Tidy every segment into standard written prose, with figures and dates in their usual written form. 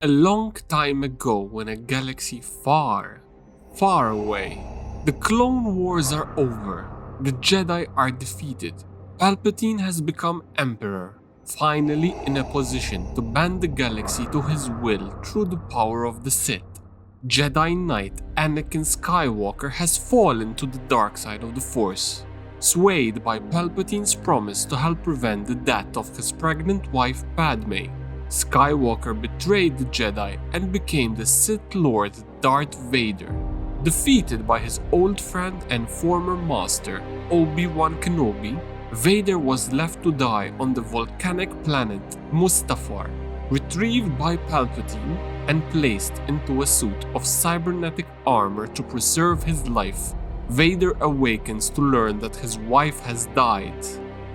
A long time ago, in a galaxy far, far away, the Clone Wars are over. The Jedi are defeated. Palpatine has become Emperor, finally in a position to bend the galaxy to his will through the power of the Sith. Jedi Knight Anakin Skywalker has fallen to the dark side of the Force, swayed by Palpatine's promise to help prevent the death of his pregnant wife Padmé. Skywalker betrayed the Jedi and became the Sith Lord Darth Vader. Defeated by his old friend and former master, Obi-Wan Kenobi, Vader was left to die on the volcanic planet Mustafar, retrieved by Palpatine and placed into a suit of cybernetic armor to preserve his life. Vader awakens to learn that his wife has died.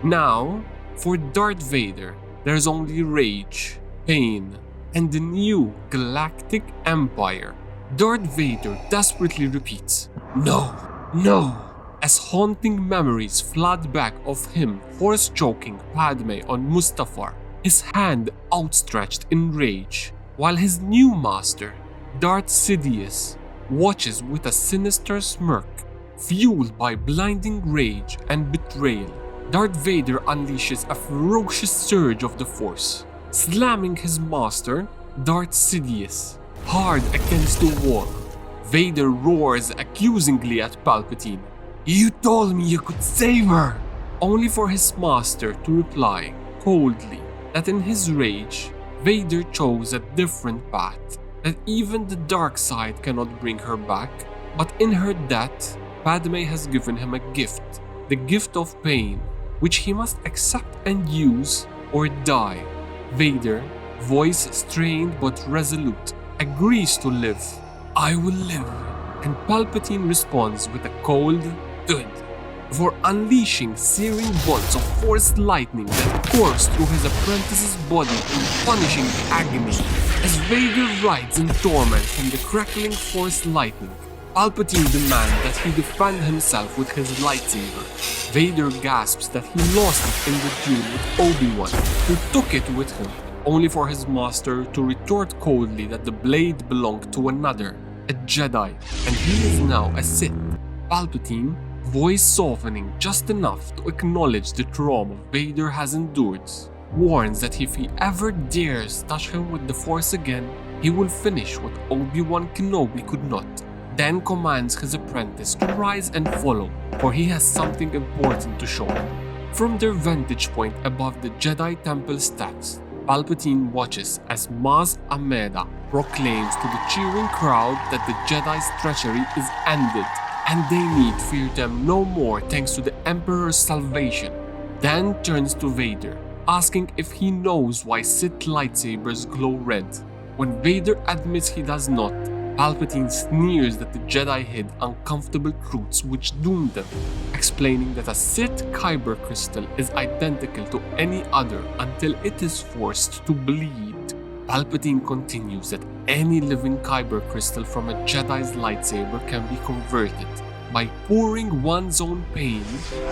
Now, for Darth Vader, there's only rage, pain, and the new galactic empire. Darth Vader desperately repeats, "No, no," as haunting memories flood back of him force-choking Padmé on Mustafar, his hand outstretched in rage, while his new master, Darth Sidious, watches with a sinister smirk. Fueled by blinding rage and betrayal, Darth Vader unleashes a ferocious surge of the Force, slamming his master, Darth Sidious, hard against the wall. Vader roars accusingly at Palpatine, "You told me you could save her!" Only for his master to reply, coldly, that in his rage, Vader chose a different path, that even the dark side cannot bring her back, but in her death, Padmé has given him a gift, the gift of pain, which he must accept and use or die. Vader, voice strained but resolute, agrees to live. "I will live," and Palpatine responds with a cold, "Good," before unleashing searing bolts of force lightning that course through his apprentice's body in punishing agony. As Vader writhes in torment from the crackling force lightning, Palpatine demands that he defend himself with his lightsaber. Vader gasps that he lost it in the duel with Obi-Wan, who took it with him, only for his master to retort coldly that the blade belonged to another, a Jedi, and he is now a Sith. Palpatine, voice softening just enough to acknowledge the trauma Vader has endured, warns that if he ever dares touch him with the Force again, he will finish what Obi-Wan Kenobi could not. Then commands his apprentice to rise and follow, for he has something important to show him. From their vantage point above the Jedi Temple steps, Palpatine watches as Maz Ameda proclaims to the cheering crowd that the Jedi's treachery is ended, and they need fear them no more thanks to the Emperor's salvation. Then turns to Vader, asking if he knows why Sith lightsabers glow red. When Vader admits he does not, Palpatine sneers that the Jedi hid uncomfortable truths which doomed them, explaining that a Sith kyber crystal is identical to any other until it is forced to bleed. Palpatine continues that any living kyber crystal from a Jedi's lightsaber can be converted by pouring one's own pain,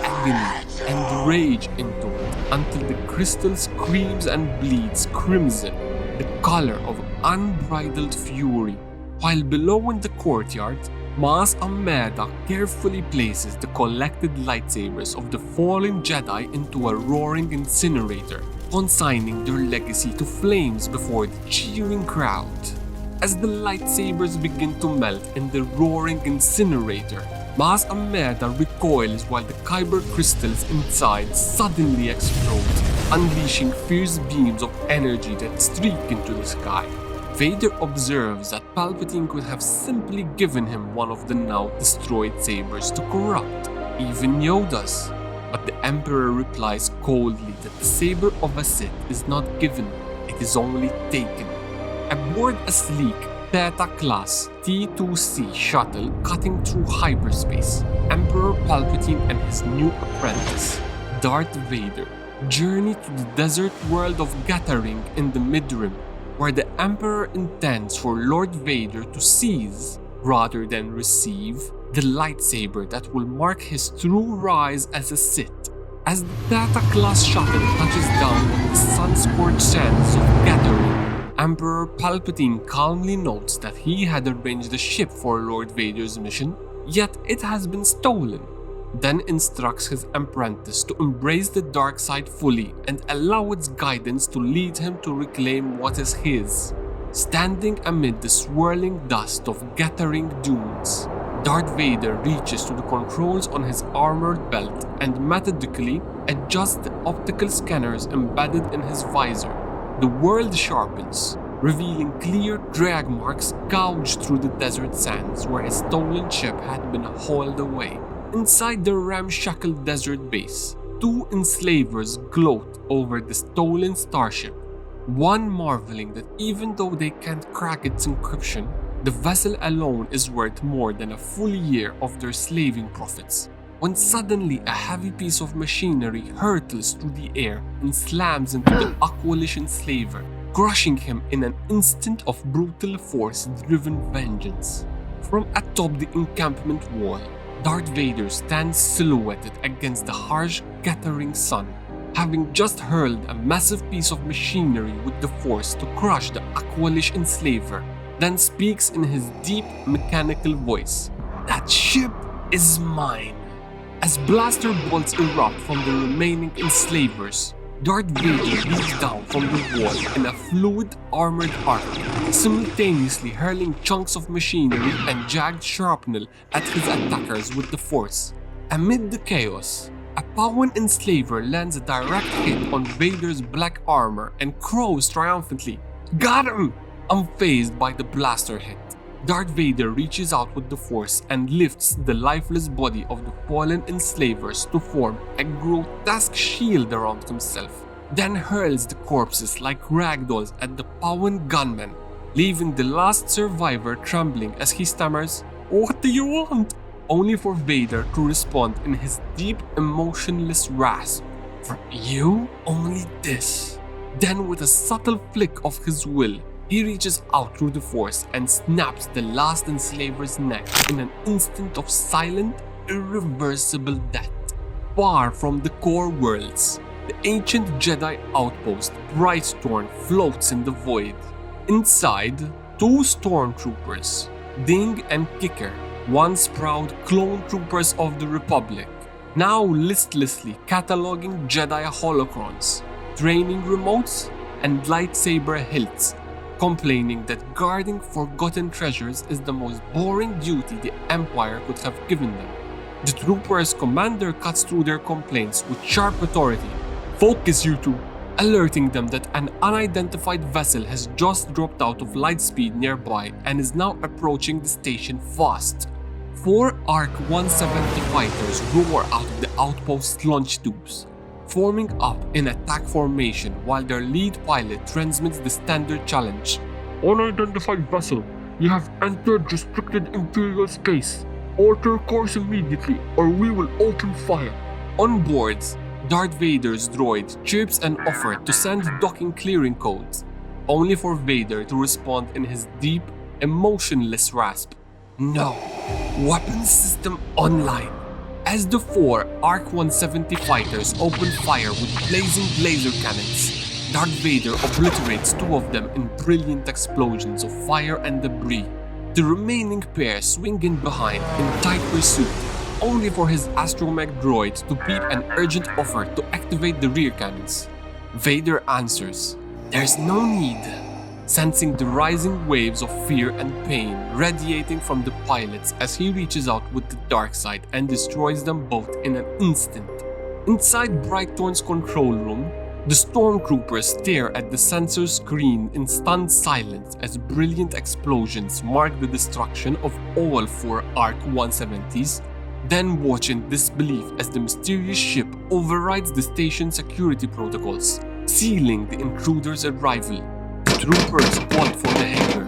agony, and rage into it until the crystal screams and bleeds crimson, the color of unbridled fury. While below in the courtyard, Maz Ameda carefully places the collected lightsabers of the fallen Jedi into a roaring incinerator, consigning their legacy to flames before the cheering crowd. As the lightsabers begin to melt in the roaring incinerator, Maz Ameda recoils while the kyber crystals inside suddenly explode, unleashing fierce beams of energy that streak into the sky. Vader observes that Palpatine could have simply given him one of the now destroyed sabers to corrupt, even Yoda's. But the Emperor replies coldly that the saber of a Sith is not given, it is only taken. Aboard a sleek Theta-class T-2C shuttle cutting through hyperspace, Emperor Palpatine and his new apprentice, Darth Vader, journey to the desert world of Gathering in the Midrim, where the Emperor intends for Lord Vader to seize, rather than receive, the lightsaber that will mark his true rise as a Sith. As the Theta-class shuttle touches down on the sun-scorched sands of Gathering, Emperor Palpatine calmly notes that he had arranged a ship for Lord Vader's mission, yet it has been stolen. Then instructs his apprentice to embrace the dark side fully and allow its guidance to lead him to reclaim what is his. Standing amid the swirling dust of gathering dunes, Darth Vader reaches to the controls on his armored belt and methodically adjusts the optical scanners embedded in his visor. The world sharpens, revealing clear drag marks gouged through the desert sands where his stolen ship had been hauled away. Inside the ramshackle desert base, two enslavers gloat over the stolen starship, one marveling that even though they can't crack its encryption, the vessel alone is worth more than a full year of their slaving profits. When suddenly a heavy piece of machinery hurtles through the air and slams into the Aqualish enslaver, crushing him in an instant of brutal force-driven vengeance. From atop the encampment wall, Darth Vader stands silhouetted against the harsh, gathering sun, having just hurled a massive piece of machinery with the force to crush the Aqualish enslaver, then speaks in his deep, mechanical voice, "That ship is mine." As blaster bolts erupt from the remaining enslavers, Darth Vader leaps down from the wall in a fluid armored arc, simultaneously hurling chunks of machinery and jagged shrapnel at his attackers with the force. Amid the chaos, a Pauwan enslaver lands a direct hit on Vader's black armor and crows triumphantly, "Got him!" Unfazed by the blaster hit, Darth Vader reaches out with the force and lifts the lifeless body of the fallen enslavers to form a grotesque shield around himself, then hurls the corpses like ragdolls at the Pauwan gunmen, leaving the last survivor trembling as he stammers, "What do you want?" Only for Vader to respond in his deep, emotionless rasp, "From you, only this." Then with a subtle flick of his will, he reaches out through the force and snaps the last enslaver's neck in an instant of silent, irreversible death. Far from the core worlds, the ancient Jedi outpost Brightthorn floats in the void. Inside, two stormtroopers, Ding and Kicker, once proud clone troopers of the Republic, now listlessly cataloging Jedi holocrons, training remotes, and lightsaber hilts, complaining that guarding forgotten treasures is the most boring duty the Empire could have given them. The troopers' commander cuts through their complaints with sharp authority. "Focus, you two," alerting them that an unidentified vessel has just dropped out of lightspeed nearby and is now approaching the station fast. 4 ARC 170 fighters roar out of the outpost's launch tubes, forming up in attack formation while their lead pilot transmits the standard challenge. "Unidentified vessel, you have entered restricted Imperial space. Alter course immediately or we will open fire." On board, Darth Vader's droid chirps an offer to send docking clearing codes, only for Vader to respond in his deep, emotionless rasp, "No, weapons system online." As the 4 ARC 170 fighters open fire with blazing laser cannons, Darth Vader obliterates 2 of them in brilliant explosions of fire and debris. The remaining pair swing in behind in tight pursuit, only for his astromech droid to beep an urgent offer to activate the rear cannons. Vader answers, "There's no need," sensing the rising waves of fear and pain radiating from the pilots as he reaches out with the dark side and destroys them both in an instant. Inside Brightthorn's control room, the stormtroopers stare at the sensor screen in stunned silence as brilliant explosions mark the destruction of all 4 ARC 170s, then watch in disbelief as the mysterious ship overrides the station's security protocols, sealing the intruder's arrival. Troopers bolt for the hangar,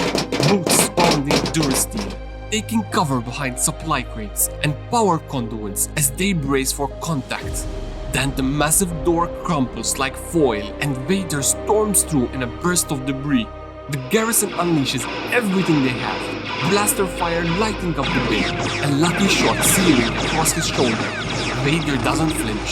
boots pounding durasteel, taking cover behind supply crates and power conduits as they brace for contact. Then the massive door crumples like foil and Vader storms through in a burst of debris. The garrison unleashes everything they have, blaster fire lighting up the bay, a lucky shot searing across his shoulder. Vader doesn't flinch,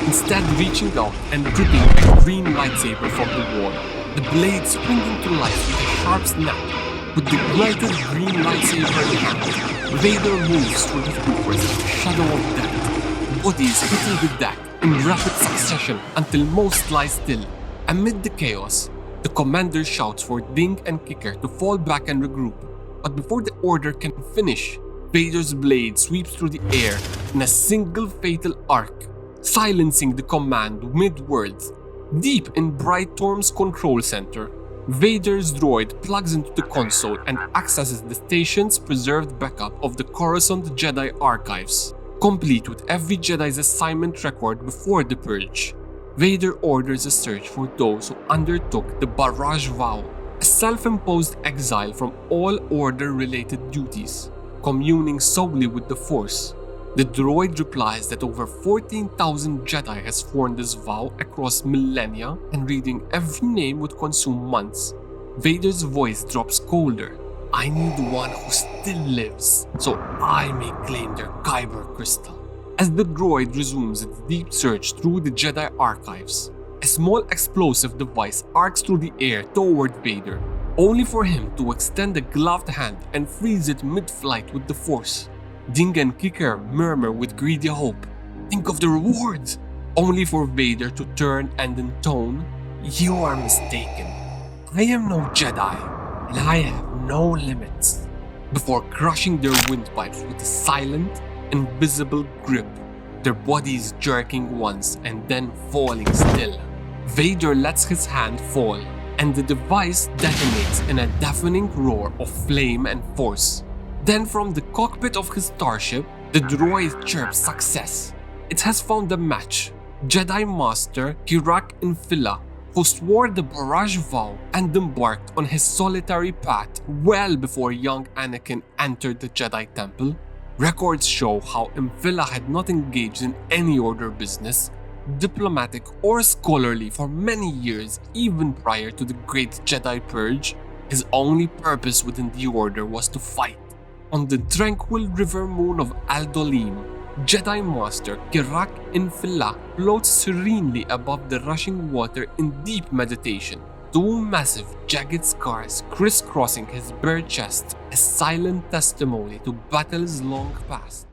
instead reaching out and gripping a green lightsaber from the wall. the blade springing to life with a sharp snap. With the brighter green lightsaber in hand, Vader moves through the troopers like a shadow of death, bodies hitting the deck in rapid succession until most lie still. Amid the chaos, the commander shouts for Ding and Kicker to fall back and regroup, but before the order can finish, Vader's blade sweeps through the air in a single fatal arc, silencing the command mid-words. Deep in Bright Torm's control center, Vader's droid plugs into the console and accesses the station's preserved backup of the Coruscant Jedi archives, complete with every Jedi's assignment record before the Purge. Vader orders a search for those who undertook the Barrage Vow, a self-imposed exile from all Order-related duties, communing solely with the Force. The droid replies that over 14,000 Jedi has sworn this vow across millennia, and reading every name would consume months. Vader's voice drops colder. I need one who still lives, so I may claim their kyber crystal. As the droid resumes its deep search through the Jedi archives, a small explosive device arcs through the air toward Vader, only for him to extend a gloved hand and freeze it mid-flight with the Force. Ding and Kicker murmur with greedy hope, "Think of the rewards!" only for Vader to turn and intone, "You are mistaken. I am no Jedi, and I have no limits," before crushing their windpipes with a silent, invisible grip, their bodies jerking once and then falling still. Vader lets his hand fall, and the device detonates in a deafening roar of flame and force. Then from the cockpit of his starship, the droid chirps success. It has found a match, Jedi Master Kirak Infilla, who swore the Barrage Vow and embarked on his solitary path well before young Anakin entered the Jedi Temple. Records show how Infilla had not engaged in any Order business, diplomatic or scholarly, for many years even prior to the Great Jedi Purge. His only purpose within the Order was to fight. On the tranquil river moon of Aldolim, Jedi Master Kirak Infilla floats serenely above the rushing water in deep meditation, two massive jagged scars crisscrossing his bare chest, a silent testimony to battles long past.